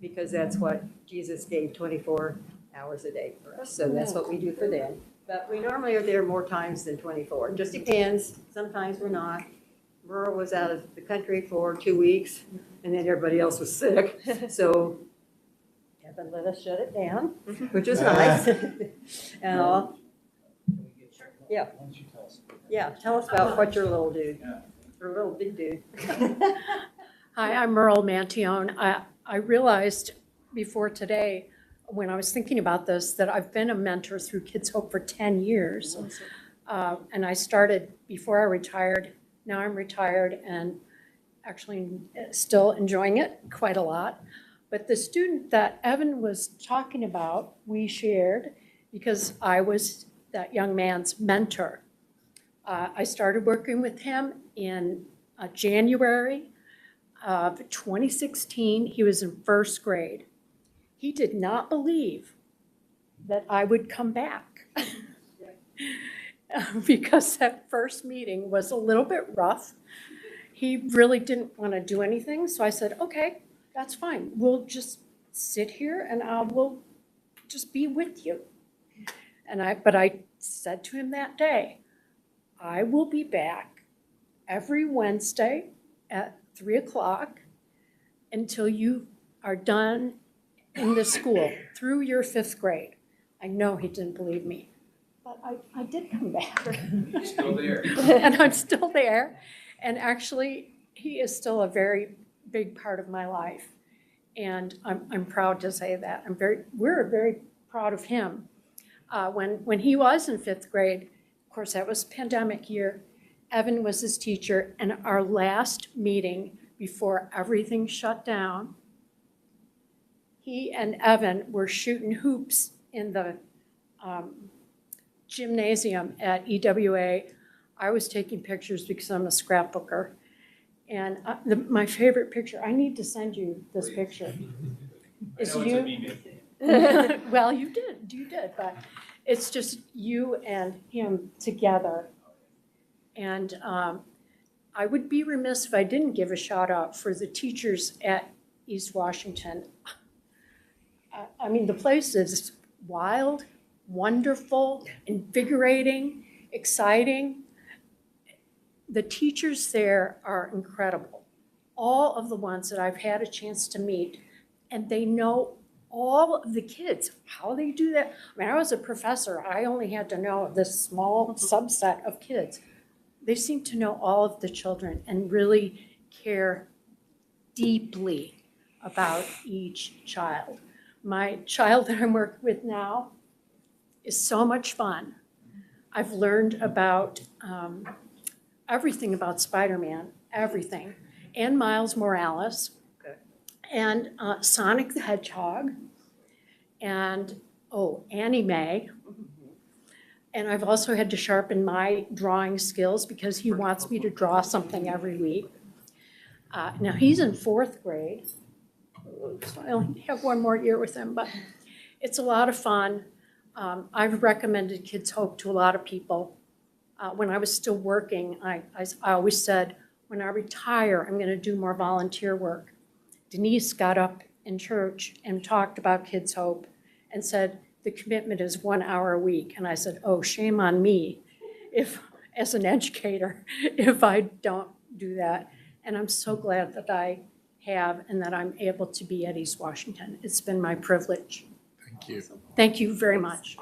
because that's what Jesus gave 24 hours a day for us, so that's what we do for them. But we normally are there more times than 24. It just depends. Sometimes we're not. Merle was out of the country for 2 weeks, and then everybody else was sick. So Evan let us shut it down, which was nice. Yeah. Yeah, tell us about what your little dude, your little big dude. Hi, I'm Merle Mantione. I realized before today, when I was thinking about this, that I've been a mentor through Kids Hope for 10 years. And I started before I retired. Now I'm retired and actually still enjoying it quite a lot. But the student that Evan was talking about, we shared because I was that young man's mentor. I started working with him in January of 2016. He was in first grade. He did not believe that I would come back because that first meeting was a little bit rough. He really didn't want to do anything, so I said, okay, that's fine. We'll just sit here and I will just be with you. But I said to him that day, I will be back every Wednesday at 3 o'clock until you are done in the school through your 5th grade. I know he didn't believe me, but I did come back. You're still there. And I'm still there. And actually, he is still a very big part of my life. And I'm proud to say that. We're very proud of him. When he was in 5th grade, of course, that was pandemic year, Evan was his teacher, and our last meeting before everything shut down, he and Evan were shooting hoops in the gymnasium at EWA. I was taking pictures because I'm a scrapbooker. And my favorite picture, I need to send you this picture, is you. Well, you did, but it's just you and him together. And I would be remiss if I didn't give a shout out for the teachers at East Washington. I mean, the place is wild, wonderful, invigorating, exciting. The teachers there are incredible. All of the ones that I've had a chance to meet, and they know all of the kids, how they do that. I mean, I was a professor. I only had to know this small subset of kids. They seem to know all of the children and really care deeply about each child. My child that I'm working with now is so much fun. I've learned about everything about Spider-Man, everything, and Miles Morales, and Sonic the Hedgehog, and Annie Mae. And I've also had to sharpen my drawing skills because he wants me to draw something every week. Now he's in 4th grade, so I only have one more year with him, but it's a lot of fun. I've recommended Kids Hope to a lot of people. When I was still working, I always said, when I retire, I'm going to do more volunteer work. Denise got up in church and talked about Kids Hope and said, the commitment is 1 hour a week. And I said, oh, shame on me if, as an educator, if I don't do that. And I'm so glad that I have and that I'm able to be at East Washington. It's been my privilege. Thank you. Thank you very much.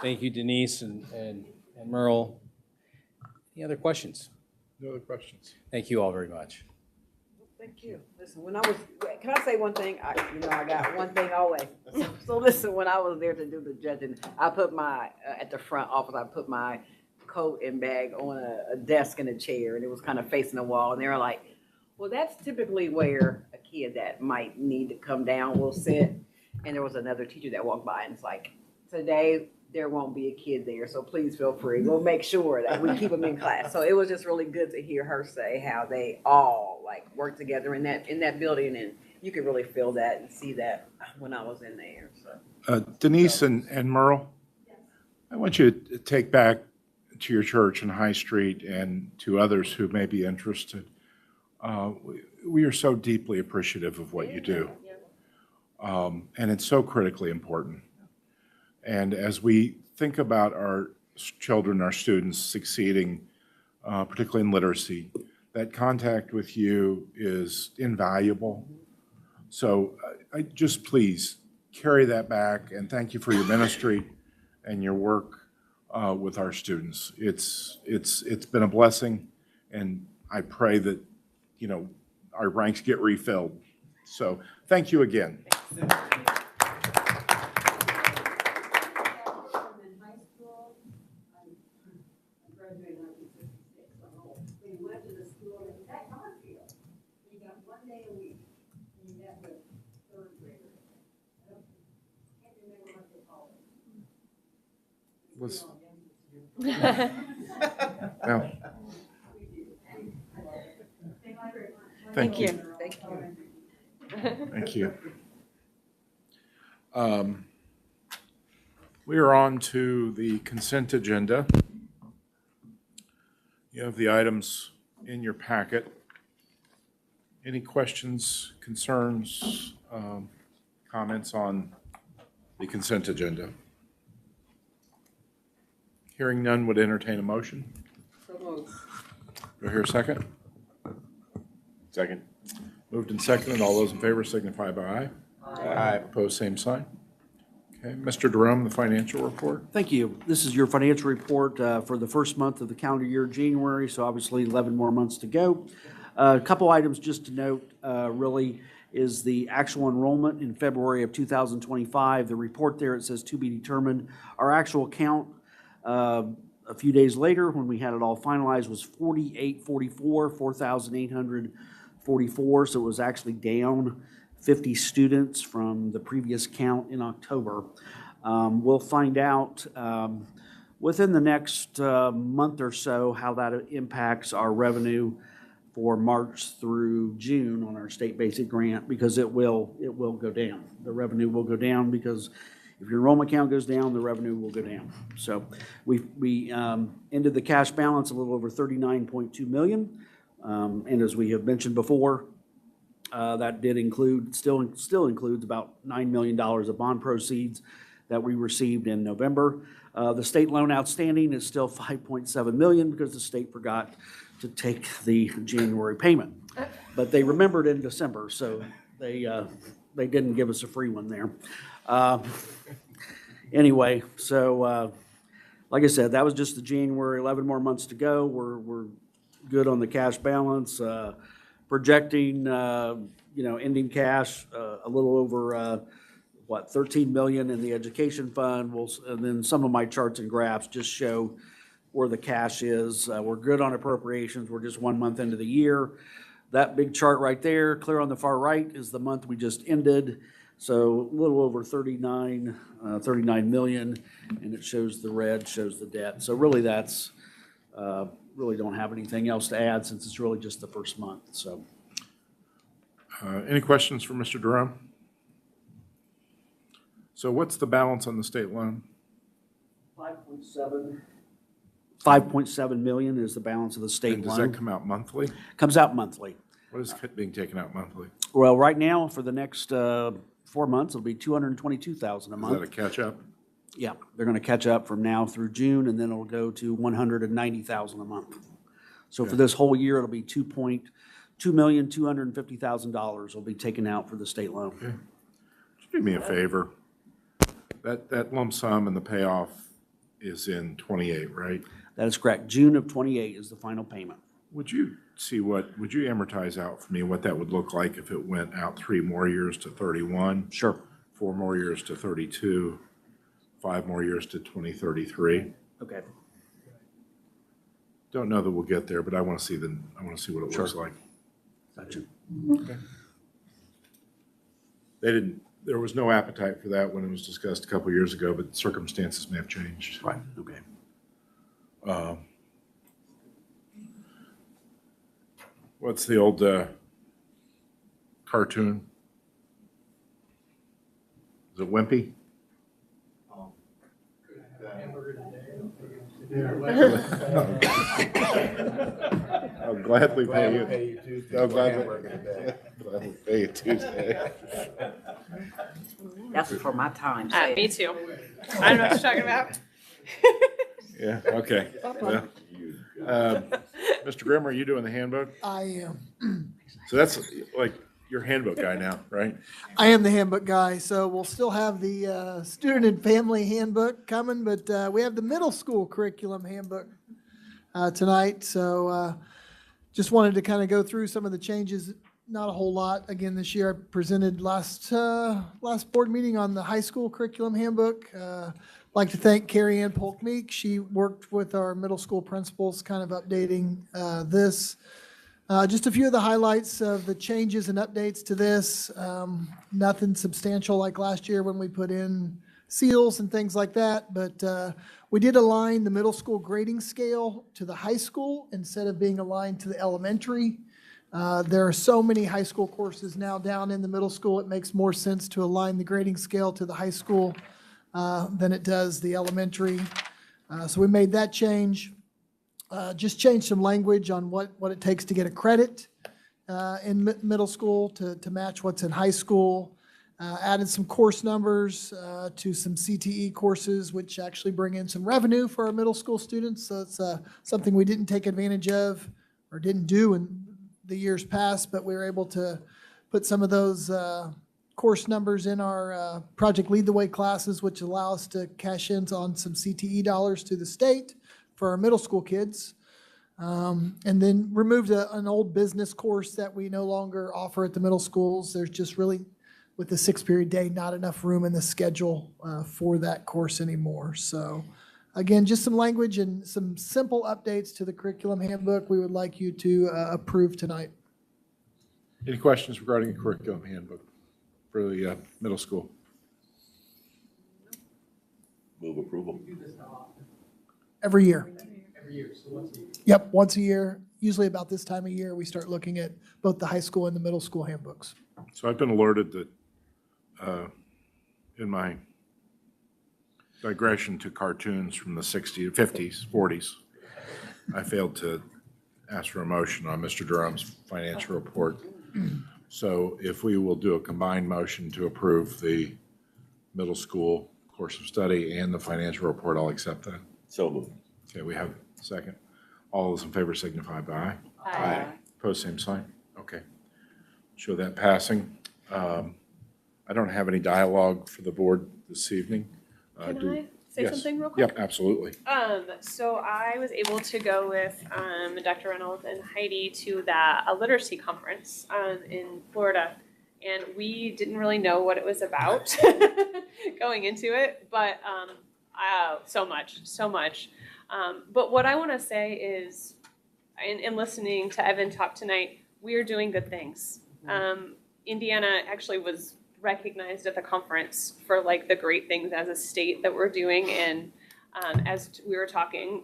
Thank you, Denise and Merle. Any other questions? No other questions? Thank you all very much. Thank you. Listen, can I say one thing? I got one thing always. So listen, when I was there to do the judging, I put at the front office, I put my coat and bag on a desk in a chair, and it was kind of facing the wall, and they were like, well, that's typically where a kid that might need to come down will sit. And there was another teacher that walked by, and it's like, today, there won't be a kid there, so please feel free. We'll make sure that we keep them in class. So it was just really good to hear her say how they all work together in that building, and you could really feel that and see that when I was in there. So Denise and Merle, I want you to take back to your church in High Street and to others who may be interested. We are so deeply appreciative of what you do. And it's so critically important. And as we think about our children, our students succeeding, particularly in literacy, that contact with you is invaluable. So I just please carry that back, and thank you for your ministry and your work with our students. It's been a blessing, and I pray that, you know, our ranks get refilled. So thank you again. In high school, I graduated in 1956, I'm old. We went to the school, and that Garfield, you got 1 day a week, and you met with third graders. I can't remember what they called it. Was- Yeah. Well, thank you. Thank you. Thank you. We are on to the consent agenda. You have the items in your packet. Any questions, concerns, comments on the consent agenda? Hearing none, would entertain a motion. So moved. Do I hear a second? Second. Moved and seconded. All those in favor signify by aye. Aye. Opposed, same sign. Okay, Mr. Jerome, the financial report. Thank you. This is your financial report for the first month of the calendar year, January, so obviously 11 more months to go. A couple items just to note, really, is the actual enrollment in February of 2025. The report there, it says to be determined. Our actual count a few days later, when we had it all finalized, was 4,844, so it was actually down 50 students from the previous count in October. We'll find out within the next month or so how that impacts our revenue for March through June on our state basic grant, because it will go down. The revenue will go down because if your enrollment count goes down, the revenue will go down. So we ended the cash balance a little over $39.2 million. And as we have mentioned before, that did include, still includes about $9 million of bond proceeds that we received in November. The state loan outstanding is still $5.7 million because the state forgot to take the January payment. But they remembered in December, so they didn't give us a free one there. Anyway, so like I said, that was just the January, 11 more months to go. We're good on the cash balance, projecting, ending cash a little over, 13 million in the education fund. And then some of my charts and graphs just show where the cash is. We're good on appropriations. We're just 1 month into the year. That big chart right there, clear on the far right, is the month we just ended. So a little over 39 million, and it shows the red, shows the debt. So really that's, really don't have anything else to add since it's really just the first month, so. Any questions for Mr. Jerome? So what's the balance on the state loan? 5.7 million is the balance of the state And loan. does that come out monthly? Comes out monthly. What is being taken out monthly? Well, right now, for the next 4 months, it'll be $222,000 a Is that a month. catch-up? Yeah, they're gonna catch up from now through June, and then it'll go to $190,000 a month. So for Okay. this whole year, it'll be $2,250,000 will be taken out for the state loan. Okay. Would you do me a favor? That lump sum and the payoff is in 28, right? That is correct. June of '28 is the final payment. Would you amortize out for me what that would look like if it went out 3 more years to 31, Sure. 4 more years to 32, 5 more years to 2033? Okay. Don't know that we'll get there, but I want to see what it looks Sure. like. Gotcha. There was no appetite for that when it was discussed a couple years ago, but circumstances may have changed. Right, okay. What's the old cartoon? Is it Wimpy? I'll gladly pay you. Tuesday. I'll gladly Hamburger today. gladly pay you Tuesday. That's for my time. Me too. I don't know what you're talking about. Yeah, okay. Well, Mr. Grimm, are you doing the handbook? I am. So that's like your handbook guy now, right? I am the handbook guy, so we'll still have the student and family handbook coming, but we have the middle school curriculum handbook tonight. So just wanted to kind of go through some of the changes. Not a whole lot. Again, this year I presented last board meeting on the high school curriculum handbook. Like to thank Carrie Ann Polkmeek. She worked with our middle school principals, kind of updating this. Just a few of the highlights of the changes and updates to this. Nothing substantial like last year when we put in seals and things like that, but we did align the middle school grading scale to the high school instead of being aligned to the elementary. There are so many high school courses now down in the middle school, it makes more sense to align the grading scale to the high school than it does the elementary. So we made that change. Just changed some language on what it takes to get a credit in middle school to match what's in high school. Added some course numbers to some CTE courses, which actually bring in some revenue for our middle school students. So it's something we didn't take advantage of or didn't do in the years past, but we were able to put some of those course numbers in our Project Lead the Way classes, which allow us to cash in on some CTE dollars to the state for our middle school kids. And then removed an old business course that we no longer offer at the middle schools. There's just really, with the 6-period day, not enough room in the schedule for that course anymore. So again, just some language and some simple updates to the curriculum handbook we would like you to approve tonight. Any questions regarding the curriculum handbook for the middle school? Move approval. Every year. Yep, once a year, usually about this time of year, we start looking at both the high school and the middle school handbooks. So I've been alerted that in my digression to cartoons from the 60s, 50s, 40s, I failed to ask for a motion on Mr. Durham's financial report. So if we will do a combined motion to approve the middle school course of study and the financial report, I'll accept that. So moved. Okay, we have a second. All those in favor signify by aye. Aye. Opposed, same sign. Okay. Show that passing. I don't have any dialogue for the board this evening. Can Do- I say yes. something real quick? Yep, absolutely. So I was able to go with Dr. Reynolds and Heidi to a literacy conference in Florida. And we didn't really know what it was about going into it, but so much. But what I want to say is, in listening to Evan talk tonight, we are doing good things. Indiana actually was recognized at the conference for like the great things as a state that we're doing. And as we were talking,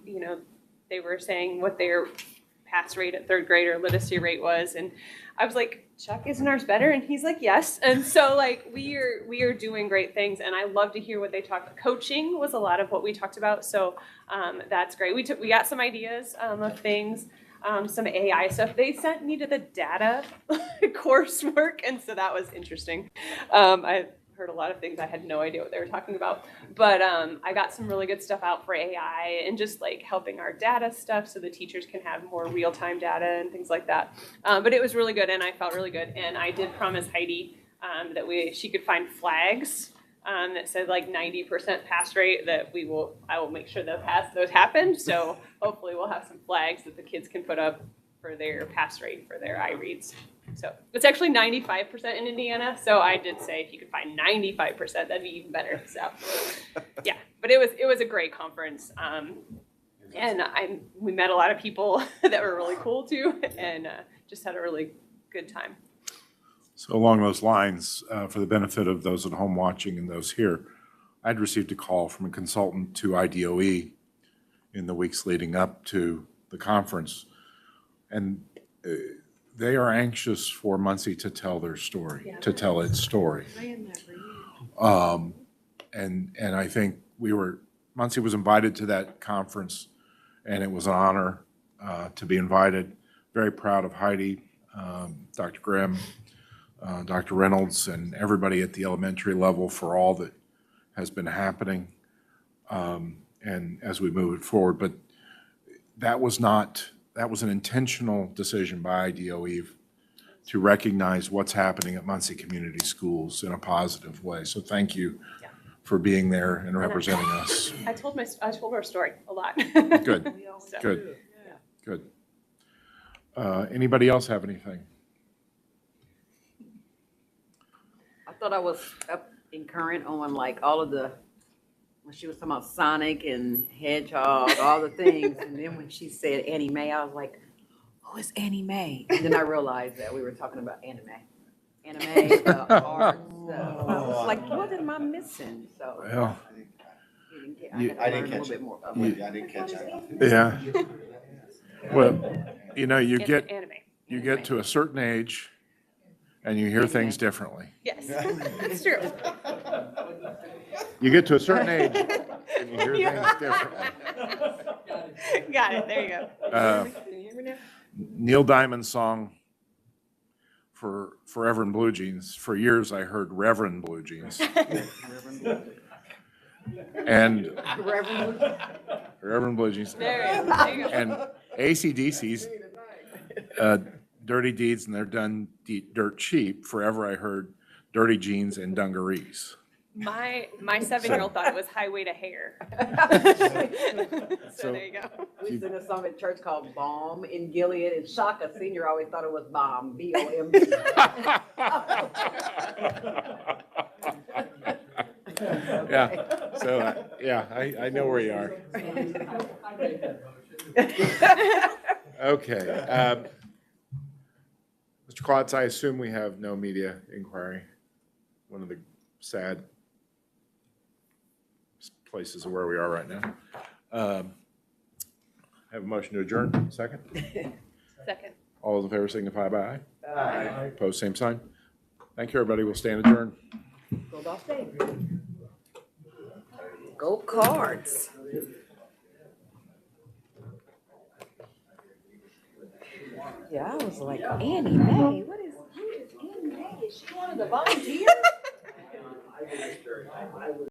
they were saying what their pass rate at third grade or literacy rate was. And I was like, Chuck, isn't ours better? And he's like, yes. And so like we are doing great things. And I love to hear what they talked. Coaching was a lot of what we talked about. So that's great. We got some ideas of things. Some AI stuff. They sent me to the data coursework, and so that was interesting. I heard a lot of things I had no idea what they were talking about, but I got some really good stuff out for AI and just like helping our data stuff so the teachers can have more real-time data and things like that. But it was really good, and I felt really good. And I did promise Heidi that she could find flags that said like 90% pass rate, that I will make sure those happen. So hopefully we'll have some flags that the kids can put up for their pass rate for their iReads. So it's actually 95% in Indiana. So I did say if you could find 95%, that'd be even better. So yeah, but it was a great conference. And we met a lot of people that were really cool too, and just had a really good time. So along those lines, for the benefit of those at home watching and those here, I'd received a call from a consultant to IDOE in the weeks leading up to the conference. And they are anxious for Muncie to tell their story, to tell its story. And I think Muncie was invited to that conference and it was an honor to be invited. Very proud of Heidi, Dr. Grimm, Dr. Reynolds, and everybody at the elementary level for all that has been happening, and as we move it forward. But that was an intentional decision by IDOE to recognize what's happening at Muncie Community Schools in a positive way. So thank you for being there and representing us. I told our story a lot. Good, So. good, good. Anybody else have anything? I thought I was up in current on like all of the, when she was talking about Sonic and Hedgehog, all the things. And then when she said Annie Mae, I was like, who is Annie Mae? And then I realized that we were talking about anime. Anime, art, stuff. I was like, what am I missing? So Well, I didn't catch it. More about it. I didn't catch that. yeah. Well, you know, you get Anime. to a certain age and you hear things differently. Yes, it's true. You get to a certain age and you hear things differently. Got it. There you go. Neil Diamond's song for Reverend Blue Jeans, for years I heard Reverend Blue Jeans. And Reverend Blue Jeans. There you go. And AC/DC's Dirty Deeds and They're Done Dirt Cheap. Forever I heard Dirty Jeans and Dungarees. My 7-year-old thought it was Highway to Hair. So there you go. We sing a song at church called Bomb in Gilead, and Shaka Senior always thought it was Bomb, B-O-M-B. Yeah, so, yeah, I know where you are. Okay. Mr. Klotz, I assume we have no media inquiry. One of the sad places of where we are right now. Have a motion to adjourn, second? Second. All those in favor signify by aye. Aye. Opposed, same sign. Thank you, everybody. We'll stand adjourned. Go Ball State. Go Cards. Yeah, I was like, Annie Mae, who is Annie Mae? Is she one of the volunteers?